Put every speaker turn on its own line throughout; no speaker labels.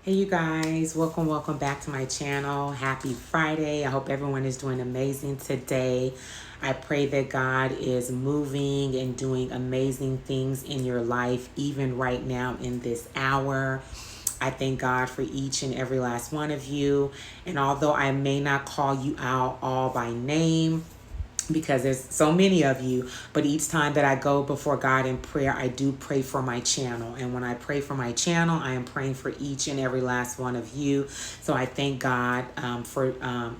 Hey you guys, welcome back to my channel. Happy Friday. I hope everyone is doing amazing today. I pray that God is moving and doing amazing things in your life, even right now in this hour. I thank God for each and every last one of you. And although I may not call you out all by name, because there's so many of you, but each time that I go before God in prayer, I do pray for my channel. And when I pray for my channel, I am praying for each and every last one of you. So I thank God for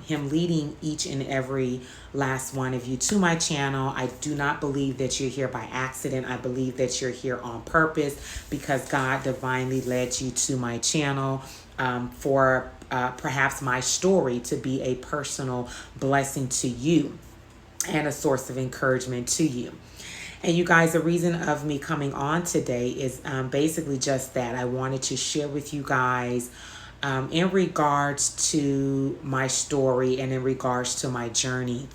him leading each and every last one of you to my channel. I do not believe that you're here by accident. I believe that you're here on purpose because God divinely led you to my channel for perhaps my story to be a personal blessing to you and a source of encouragement to you. And you guys, the reason of me coming on today is basically just that. I wanted to share with you guys in regards to my story and in regards to my journey.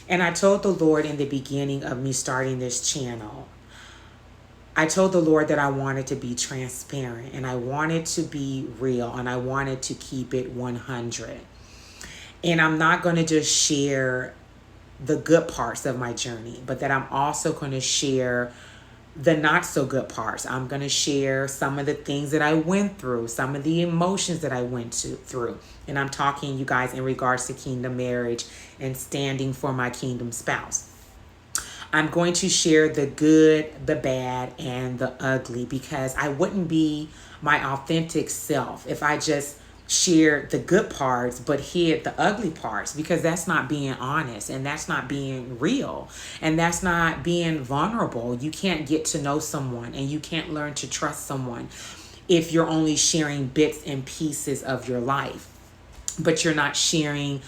And I told the Lord in the beginning of me starting this channel, I told the Lord that I wanted to be transparent and I wanted to be real and I wanted to keep it 100. And I'm not going to just share the good parts of my journey, but that I'm also going to share the not so good parts. I'm going to share some of the things that I went through, some of the emotions that I went through. And I'm talking, you guys, in regards to kingdom marriage and standing for my kingdom spouse. I'm going to share the good, the bad, and the ugly because I wouldn't be my authentic self if I just shared the good parts but hid the ugly parts, because that's not being honest and that's not being real and that's not being vulnerable. You can't get to know someone and you can't learn to trust someone if you're only sharing bits and pieces of your life, but you're not sharing,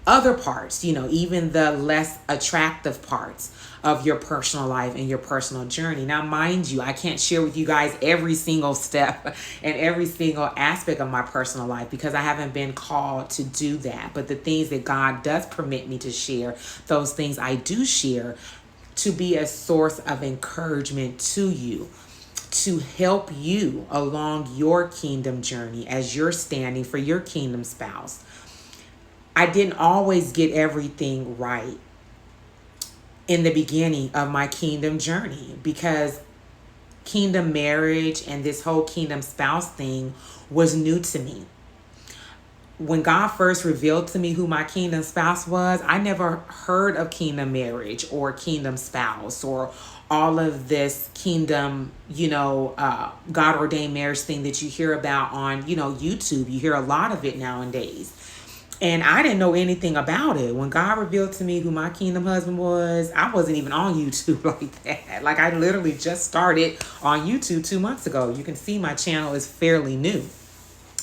other parts, even the less attractive parts of your personal life and your personal journey. Now, mind you, I can't share with you guys every single step and every single aspect of my personal life because I haven't been called to do that. But the things that God does permit me to share, those things I do share to be a source of encouragement to you, to help you along your kingdom journey as you're standing for your kingdom spouse. I didn't always get everything right in the beginning of my kingdom journey because kingdom marriage and this whole kingdom spouse thing was new to me. When God first revealed to me who my kingdom spouse was, I never heard of kingdom marriage or kingdom spouse or all of this kingdom, God ordained marriage thing that you hear about on, YouTube. You hear a lot of it nowadays. And I didn't know anything about it. When God revealed to me who my kingdom husband was, I wasn't even on YouTube like that. Like, I literally just started on YouTube 2 months ago. You can see my channel is fairly new.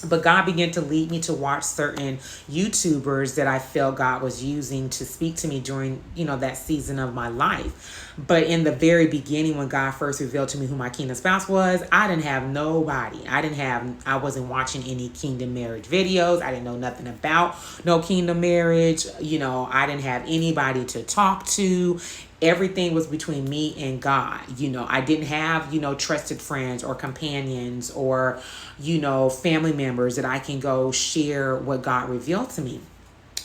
But God began to lead me to watch certain YouTubers that I felt God was using to speak to me during, that season of my life. But in the very beginning, when God first revealed to me who my kingdom spouse was, I didn't have nobody. I wasn't watching any kingdom marriage videos. I didn't know nothing about no kingdom marriage. I didn't have anybody to talk to. Everything was between me and God. I didn't have, trusted friends or companions or, family members that I can go share what God revealed to me.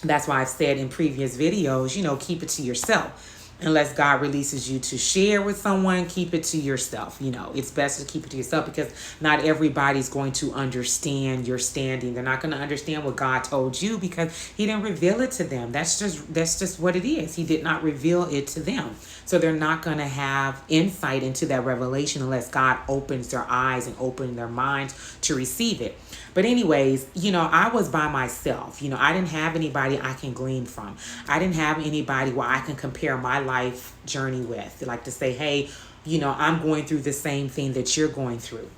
That's why I've said in previous videos, keep it to yourself. Unless God releases you to share with someone, keep it to yourself. It's best to keep it to yourself because not everybody's going to understand your standing. They're not going to understand what God told you because he didn't reveal it to them. That's just what it is. He did not reveal it to them. So they're not going to have insight into that revelation unless God opens their eyes and opens their minds to receive it. But anyways, I was by myself. I didn't have anybody I can glean from. I didn't have anybody where I can compare my life journey with. Like to say, hey, I'm going through the same thing that you're going through.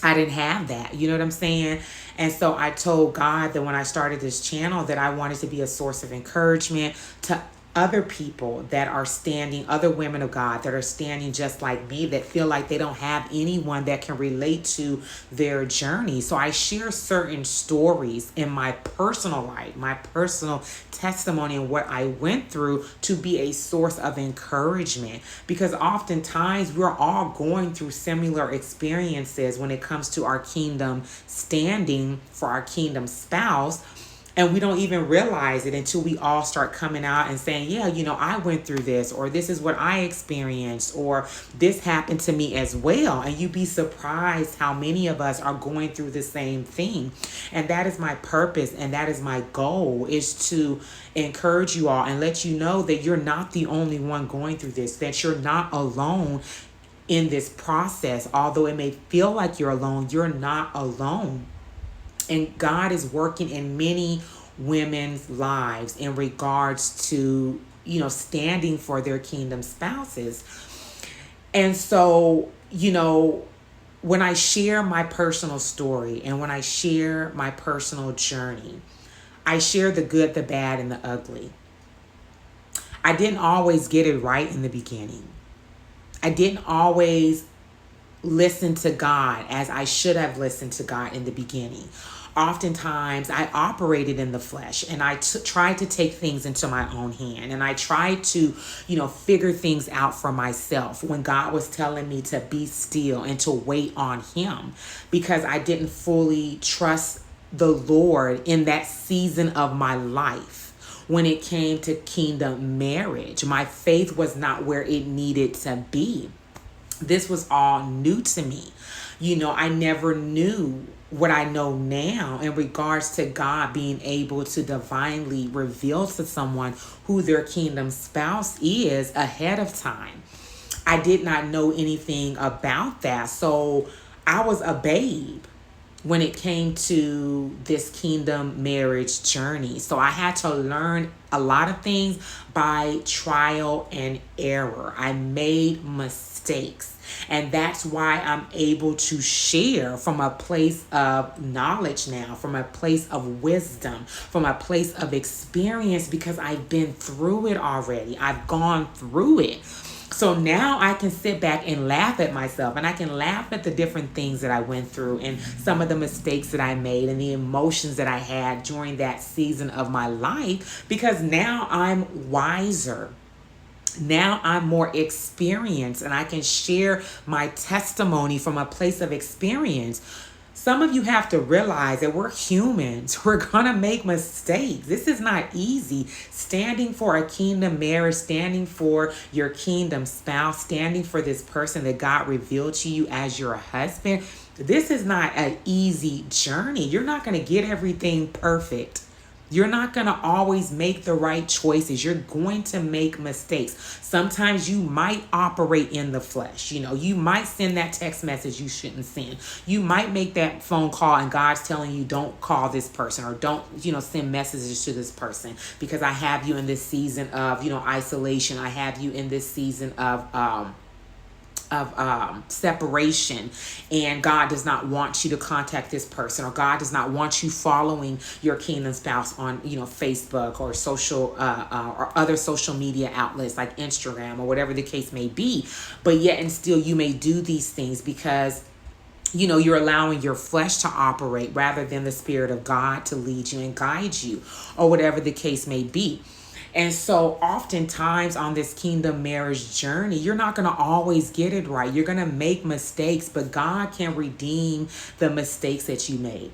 I didn't have that. You know what I'm saying? And so I told God that when I started this channel that I wanted to be a source of encouragement to other people that are standing, other women of God that are standing just like me, that feel like they don't have anyone that can relate to their journey. So I share certain stories in my personal life, my personal testimony, and what I went through to be a source of encouragement, because oftentimes we're all going through similar experiences when it comes to our kingdom standing for our kingdom spouse. And we don't even realize it until we all start coming out and saying, yeah, I went through this, or this is what I experienced, or this happened to me as well. And you'd be surprised how many of us are going through the same thing. And that is my purpose, and that is my goal, is to encourage you all and let you know that you're not the only one going through this, that you're not alone in this process. Although it may feel like you're alone, you're not alone. And God is working in many women's lives in regards to, standing for their kingdom spouses. And so, when I share my personal story and when I share my personal journey, I share the good, the bad, and the ugly. I didn't always get it right in the beginning. I didn't always listen to God as I should have listened to God in the beginning. Oftentimes I operated in the flesh, and I tried to take things into my own hand, and I tried to, figure things out for myself when God was telling me to be still and to wait on him, because I didn't fully trust the Lord in that season of my life. When it came to kingdom marriage, my faith was not where it needed to be. This was all new to me. I never knew what I know now in regards to God being able to divinely reveal to someone who their kingdom spouse is ahead of time. I did not know anything about that. So I was a babe when it came to this kingdom marriage journey. So I had to learn a lot of things by trial and error. I made mistakes. And that's why I'm able to share from a place of knowledge now, from a place of wisdom, from a place of experience, because I've been through it already. I've gone through it. So now I can sit back and laugh at myself, and I can laugh at the different things that I went through and some of the mistakes that I made and the emotions that I had during that season of my life, because now I'm wiser. Now I'm more experienced, and I can share my testimony from a place of experience. Some of you have to realize that we're humans. We're going to make mistakes. This is not easy. Standing for a kingdom marriage, standing for your kingdom spouse, standing for this person that God revealed to you as your husband. This is not an easy journey. You're not going to get everything perfect. You're not going to always make the right choices. You're going to make mistakes. Sometimes you might operate in the flesh. You might send that text message you shouldn't send. You might make that phone call and God's telling you don't call this person, or don't, send messages to this person, because I have you in this season of, isolation. I have you in this season of separation, and God does not want you to contact this person, or God does not want you following your kingdom spouse on Facebook or social or other social media outlets like Instagram or whatever the case may be. But yet and still you may do these things because you're allowing your flesh to operate rather than the Spirit of God to lead you and guide you, or whatever the case may be. And so oftentimes on this kingdom marriage journey, you're not going to always get it right. You're going to make mistakes, but God can redeem the mistakes that you made.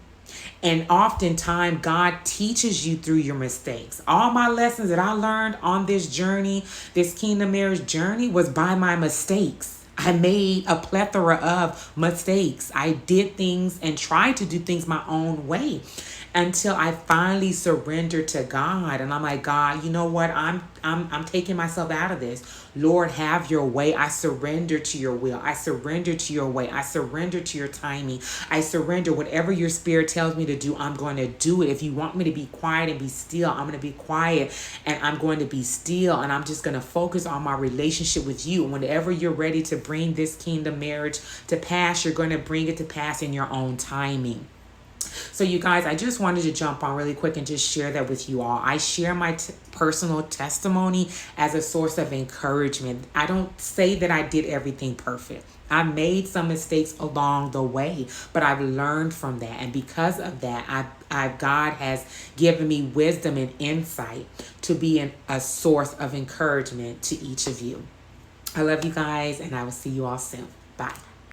And oftentimes God teaches you through your mistakes. All my lessons that I learned on this journey, this kingdom marriage journey, was by my mistakes. I made a plethora of mistakes. I did things and tried to do things my own way, until I finally surrendered to God. And I'm like, God, you know what? I'm taking myself out of this. Lord, have your way. I surrender to your will. I surrender to your way. I surrender to your timing. I surrender whatever your Spirit tells me to do. I'm going to do it. If you want me to be quiet and be still, I'm going to be quiet and I'm going to be still. And I'm just going to focus on my relationship with you. And whenever you're ready to bring this kingdom marriage to pass, you're going to bring it to pass in your own timing. So you guys, I just wanted to jump on really quick and just share that with you all. I share my personal testimony as a source of encouragement. I don't say that I did everything perfect. I made some mistakes along the way, but I've learned from that. And because of that, God has given me wisdom and insight to be a source of encouragement to each of you. I love you guys, and I will see you all soon. Bye.